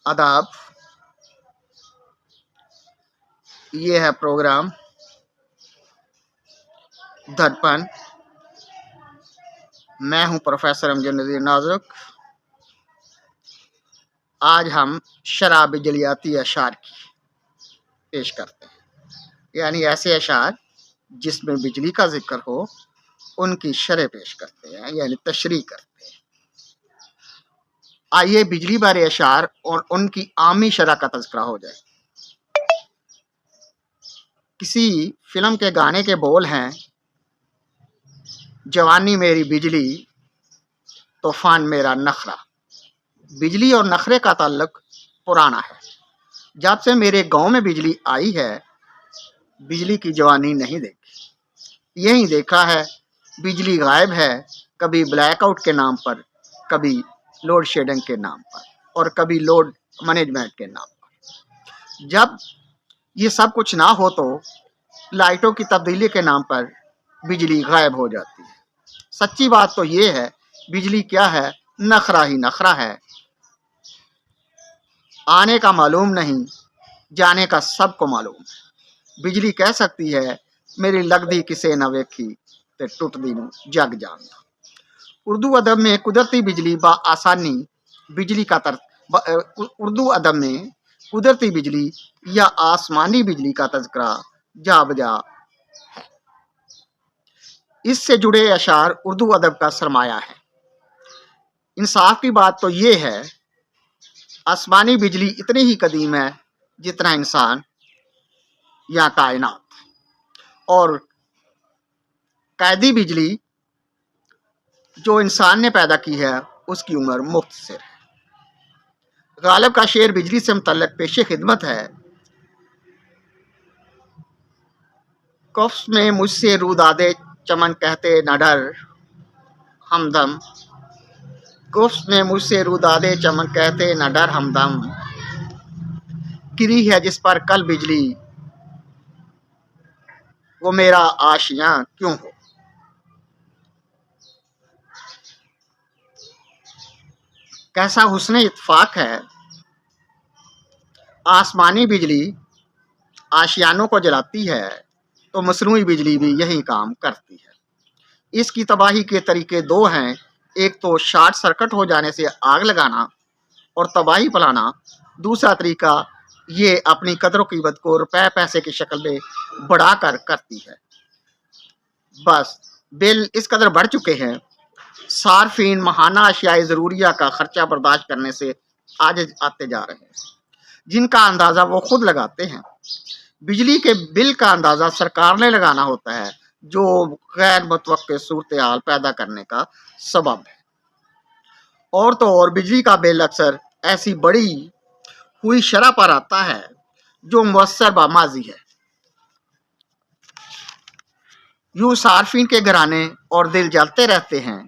आदाब। ये है प्रोग्राम दर्पण। मैं हूं प्रोफेसर अमजद नज़ीर नाजुक। आज हम शरह बिजलियाती अशार की पेश करते हैं, यानी ऐसे अशार जिसमें बिजली का जिक्र हो उनकी शरह पेश करते हैं, यानी तशरीह करते हैं। आइए बिजली बारे अशार और उनकी आमी शरह का तज़किरा हो जाए। किसी फिल्म के गाने के बोल हैं, जवानी मेरी बिजली तूफान मेरा नखरा। बिजली और नखरे का ताल्लुक पुराना है। जब से मेरे गांव में बिजली आई है, बिजली की जवानी नहीं देखी। यही देखा है बिजली गायब है, कभी ब्लैकआउट के नाम पर, कभी लोड शेडिंग के नाम पर, और कभी लोड मैनेजमेंट के नाम पर। जब ये सब कुछ ना हो तो लाइटों की तब्दीली के नाम पर बिजली गायब हो जाती है। सच्ची बात तो ये है, बिजली क्या है? नखरा ही नखरा है। आने का मालूम नहीं, जाने का सबको मालूम है। बिजली कह सकती है, मेरी लगदी किसे न वेखी ते टुटदी नूं जग जानदा। उर्दू अदब में कुदरती बिजली आसानी बिजली का उर्दू अदब में कुदरती बिजली या आसमानी बिजली का तज़किरा जा बजा है। इससे जुड़े अशार उर्दू अदब का सरमाया है। इंसाफ की बात तो ये है, आसमानी बिजली इतनी ही कदीम है जितना इंसान या कायनात, और कैदी बिजली जो इंसान ने पैदा की है उसकी उम्र मुख्तसर है। गालिब का शेर बिजली से मुतल्लिक पेशे खिदमत है। कफ्स में मुझसे रूदादे चमन कहते न डर हमदम। कफ्स में मुझसे रूदादे चमन कहते न डर हमदम। गिरी है जिस पर कल बिजली, वो मेरा आशियां क्यों हो। कैसा हुस्न इत्तेफाक है, आसमानी बिजली आशियानों को जलाती है तो मसनूई बिजली भी यही काम करती है। इसकी तबाही के तरीके दो हैं, एक तो शॉर्ट सर्किट हो जाने से आग लगाना और तबाही फैलाना। दूसरा तरीका ये अपनी कदर कीमत को रुपए पैसे की शक्ल में बढ़ाकर करती है। बस बिल इस कदर बढ़ चुके हैं, सार्फिन महाना अशियाए ज़रूरिया का खर्चा बर्दाश्त करने से आजिज़ आते जा रहे हैं, जिनका अंदाज़ा वो खुद लगाते हैं। बिजली के बिल का अंदाज़ा सरकार ने लगाना होता है, जो गैर मुतवक्के सूरत हाल पैदा करने का सबब है। और तो और बिजली का बिल अक्सर ऐसी बड़ी हुई शरह पर आता है जो मुअस्सर बामाजी है। यूं सार्फिन के घराने और दिल जलते रहते हैं।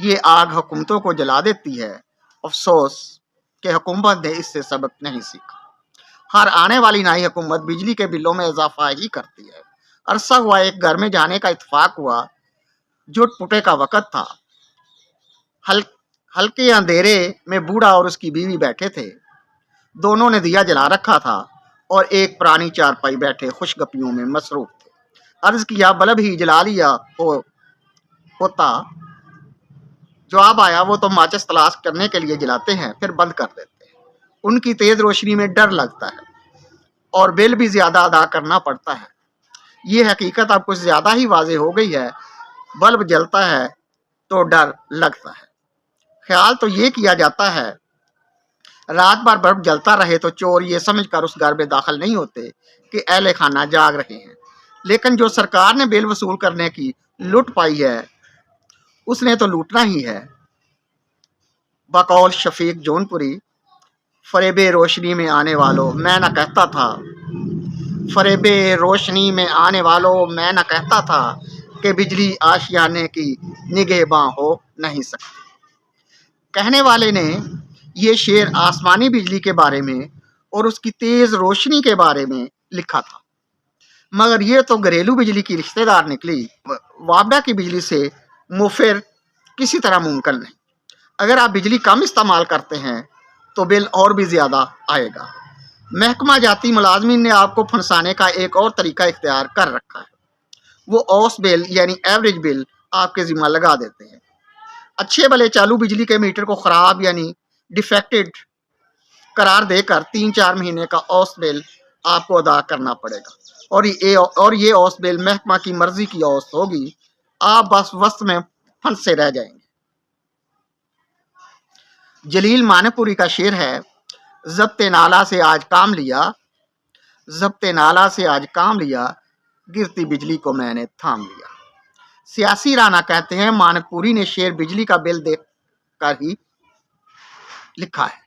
ये आग हुकूमतों को जला देती है। अफसोस कि हुकूमत ने इससे सबक नहीं सीखा। हर आने वाली नई हुकूमत बिजली के बिलों में इजाफा ही करती है। अरसा हुआ एक घर में जाने का इत्तेफाक हुआ, जुट पुटे का वक़्त था। हल्के अंधेरे में बूढ़ा और उसकी बीवी बैठे थे। दोनों ने दिया जला रखा था और एक पुरानी चारपाई बैठे खुशगपियों में मसरूफ थे। अर्ज किया, बल्ब ही जला लिया होता। जवाब आया, वो तो माचिस तलाश करने के लिए जलाते हैं, फिर बंद कर देते हैं। उनकी तेज रोशनी में डर लगता है और बिल भी ज्यादा अदा करना पड़ता है। ये हकीकत अब कुछ ज्यादा ही वाज़े हो गई है। बल्ब जलता है तो डर लगता है। ख्याल तो ये किया जाता है रात भर बल्ब जलता रहे तो चोर ये समझकर उस घर में दाखिल नहीं होते कि अहले खाना जाग रहे हैं। लेकिन जो सरकार ने बिल वसूल करने की लुट पाई है, उसने तो लूटना ही है। बकौल शफीक जौनपुरी, फरेबे रोशनी में आने वालों मैं न कहता था, फरेबे रोशनी में आने वालों मैं न कहता था कि बिजली आशियाने की निगहबां हो नहीं सकती। कहने वाले ने ये शेर आसमानी बिजली के बारे में और उसकी तेज रोशनी के बारे में लिखा था, मगर ये तो घरेलू बिजली की रिश्तेदार निकली। वापडा की बिजली से मुफिर किसी तरह मुमकिन नहीं। अगर आप बिजली कम इस्तेमाल करते हैं तो बिल और भी ज़्यादा आएगा। महकमा जाती मुलाजमीन ने आपको फंसाने का एक और तरीका इख्तियार कर रखा है। वो औस बिल यानी एवरेज बिल आपके ज़िम्मा लगा देते हैं। अच्छे भले चालू बिजली के मीटर को ख़राब यानी डिफेक्टेड करार देकर 3-4 महीने का औस बिल आपको अदा करना पड़ेगा, और ये औस बिल महकमा की मर्जी की औस होगी। आप बस वस्त में फंसे रह जाएंगे। जलील मानपुरी का शेर है, ज़ब्ते नाला से आज काम लिया, ज़ब्ते नाला से आज काम लिया, गिरती बिजली को मैंने थाम लिया। सियासी राना कहते हैं, मानपुरी ने शेर बिजली का बिल देख कर ही लिखा है।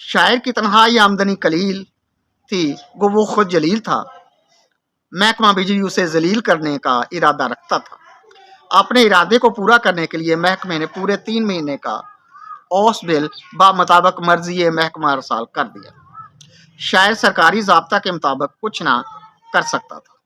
शायर की तनहाई आमदनी कलील थी, वो खुद जलील था। महकमा बिजली उसे जलील करने का इरादा रखता था। अपने इरादे को पूरा करने के लिए महकमे ने पूरे 3 महीने का औस बिल बामुताबिक मर्जी महकमा अरसाल कर दिया। शायर सरकारी ज़ाब्ता के मुताबिक कुछ ना कर सकता था।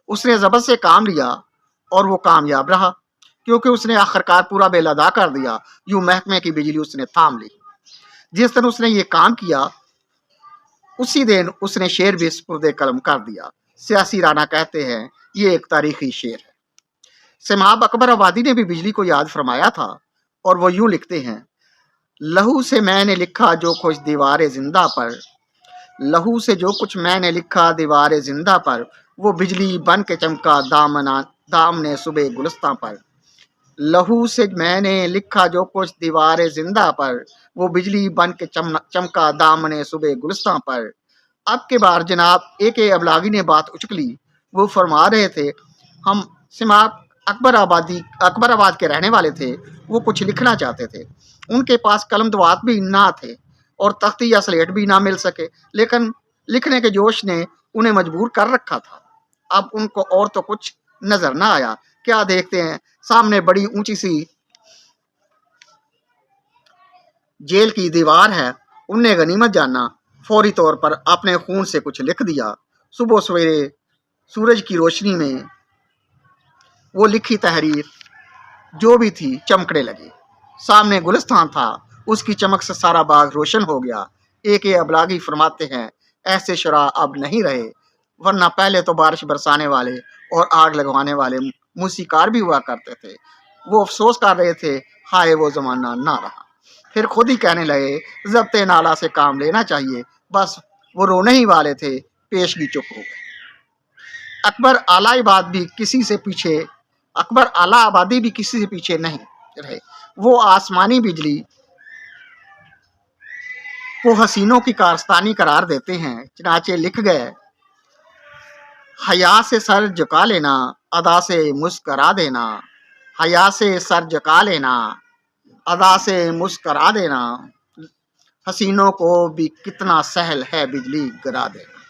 उसने ज़बर से काम लिया और वो कामयाब रहा, क्योंकि उसने आखिरकार पूरा बिल अदा कर दिया। यूं महकमे की बिजली उसने थाम ली। जिस दिन उसने ये काम किया, उसी दिन उसने शेर भी सुपुर्द कलम कर दिया। सियासी राना कहते हैं, ये एक तारीखी शेर है। सिमाब अकबर आबादी ने भी बिजली को याद फरमाया था, और वो यूं लिखते हैं, लहू से मैंने लिखा जो कुछ दीवारे जिंदा पर, लहू से जो कुछ मैंने लिखा दीवारे जिंदा पर, वो बिजली बन के चमका दामने सुबह गुलिस्तां पर। लहू से मैंने लिखा जो कुछ दीवारे जिंदा पर, वो बिजली बन के चमका दामने सुबह गुलिस्तां पर। अब के बार जनाब A.K. अबलागी ने बात उचकली। वो फरमा रहे थे, हम सिमाब अकबराबाद के रहने वाले थे। वो कुछ लिखना चाहते थे। उनके पास कलम दवात भी ना थे और तख्ती या स्लेट भी ना मिल सके, लेकिन लिखने के जोश ने उन्हें मजबूर कर रखा था। अब उनको और तो कुछ नजर ना आया। क्या देखते हैं, सामने बड़ी ऊंची सी जेल की दीवार है। उनने गनीमत जाना, फौरी तौर पर अपने खून से कुछ लिख दिया। सुबह सवेरे सूरज की रोशनी में वो लिखी तहरीर जो भी थी चमकने लगी। सामने गुलिस्तान था, उसकी चमक से सारा बाग रोशन हो गया। A.K. अबलागी फरमाते हैं, ऐसे शुरा अब नहीं रहे, वरना पहले तो बारिश बरसाने वाले और आग लगवाने वाले मूसीकार भी हुआ करते थे। वो अफसोस कर रहे थे, हाय वो ज़माना ना रहा। फिर खुद ही कहने लगे, ज़ब्ते नाला से काम लेना चाहिए। बस वो रोने ही वाले थे, पेशगी चुप हो गए। अकबर आला आबादी भी किसी से पीछे नहीं रहे। वो आसमानी बिजली को हसीनों की कारस्तानी करार देते हैं। चनाचे लिख गए, हया से सर झुका लेना, अदा से मुस्करा देना, हया से सर झुका लेना, अदा से मुस्करा देना, हसीनों को भी कितना सहल है बिजली गिरा देना।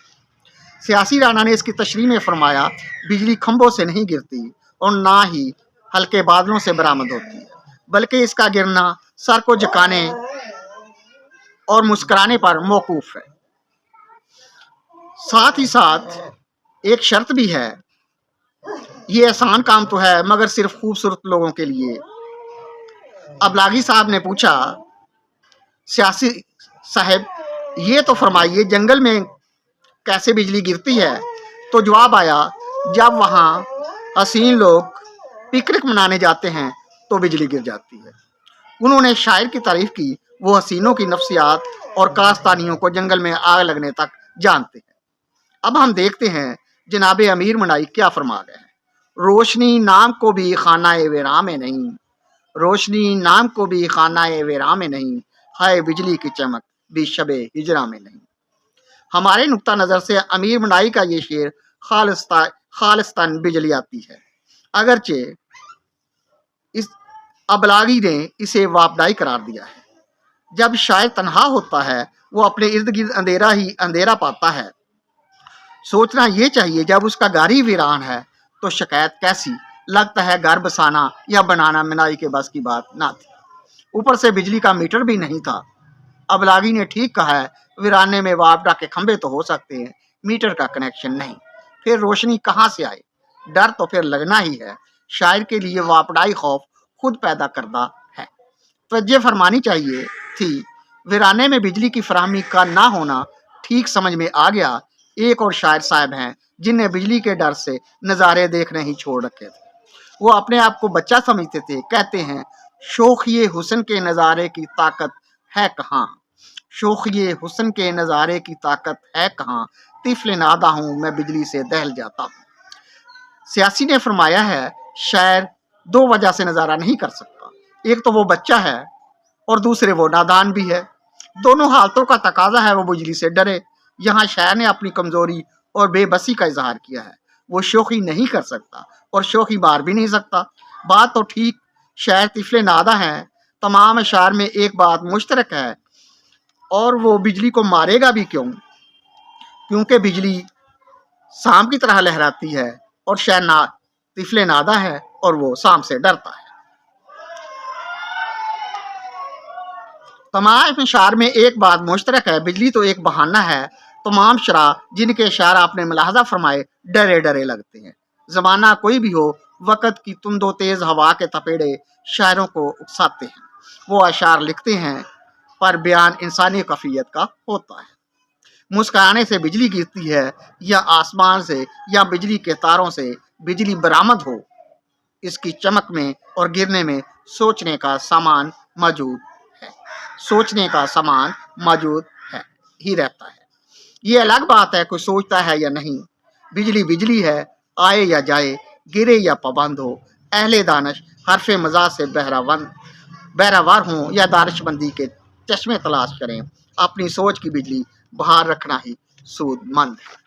सियासी राना ने इसकी तशरीह में फरमाया, बिजली खंभों से नहीं गिरती और ना ही हल्के बादलों से बरामद होती है, बल्कि इसका गिरना सर को झुकाने और मुस्कुराने पर मौकूफ है। साथ ही साथ एक शर्त भी है, ये आसान काम तो है मगर सिर्फ खूबसूरत लोगों के लिए। अबलागी साहब ने पूछा, सियासी साहब ये तो फरमाइए, जंगल में कैसे बिजली गिरती है? तो जवाब आया, जब वहाँ हसीन लोग पिकनिक मनाने जाते हैं तो बिजली गिर जाती है। उन्होंने शायर की तारीफ की, वो हसीनों की नफ्सियात और कास्तानियों को जंगल में आग लगने तक जानते हैं। अब हम देखते हैं जनाब अमीर मनाई क्या फरमा गए हैं। रोशनी नाम को भी खानाए वेरा में नहीं, रोशनी नाम को भी खानाए वेरा में नहीं, हाय बिजली की चमक भी शबे हिजरा में नहीं। हमारे नुक्ता नज़र से अमीर मनाई का ये शेर खालिस्तान बिजली आती है, अगरचे इस अबलागी ने इसे वापदाई करार दिया है। जब शायर तन्हा होता है, वो अपने इर्द गिर्द अंधेरा ही अंधेरा पाता है। सोचना ये चाहिए, जब उसका घर ही वीरान है तो शिकायत कैसी? लगता है घर बसाना या बनाना मनाई के बस की बात ना थी। ऊपर से बिजली का मीटर भी नहीं था। अबलागी ने ठीक कहा है, वीराने में वापडा के खंभे तो हो सकते हैं, मीटर का कनेक्शन नहीं। फिर रोशनी कहाँ से आए? डर तो फिर लगना ही है। शायर के लिए वापडाई खौफ खुद पैदा करता है। तवज्जो फरमानी चाहिए थी वीराने में बिजली की फराहमी का ना होना ठीक समझ में आ गया। एक और शायर साहब हैं जिन्हें बिजली के डर से नज़ारे देखने ही छोड़ रखे थे। वो अपने आप को बच्चा समझते थे। कहते हैं, शोखिए हुस्न के नज़ारे की ताकत है कहाँ, शोखिए हुस्न के नज़ारे की ताकत है कहाँ, तिफल नादा हूँ मैं बिजली से दहल जाता हूँ। सियासी ने फरमाया है, शायर दो वजह से नज़ारा नहीं कर सकता, एक तो वो बच्चा है और दूसरे वो नादान भी है। दोनों हालतों का तकाजा है वो बिजली से डरे। यहाँ शायर ने अपनी कमजोरी और बेबसी का इजहार किया है। वो शोखी नहीं कर सकता और शोखी मार भी नहीं सकता। बात तो ठीक, शायर तिफले नादा है। तमाम अशार में एक बात मुश्तरक है और वो बिजली को मारेगा भी क्यों, क्योंकि बिजली सांप की तरह लहराती है और शायर तिफले नादा है और वो सांप से डरता है। तमाम इशार में एक बात मुश्तरक है, बिजली तो एक बहाना है। तमाम शरा जिनके इशारा आपने मुलाहजा फरमाए डरे डरे लगते हैं। ज़माना कोई भी हो, वक़्त की तुंदो तेज़ हवा के तपेड़े शायरों को उकसाते हैं। वो अशार लिखते हैं पर बयान इंसानी कफ़ियत का होता है। मुस्कुराने से बिजली गिरती है या आसमान से या बिजली के तारों से बिजली बरामद हो, इसकी चमक में और गिरने में सोचने का सामान मौजूद है, सोचने का सामान मौजूद है ही रहता है। ये अलग बात है कोई सोचता है या नहीं। बिजली बिजली है, आए या जाए, गिरे या पाबंद हो। अहले दानश हरफे मजाज से बहरावार हों या दानिशमंदी के चश्मे तलाश करें, अपनी सोच की बिजली बाहर रखना ही सूदमंद है।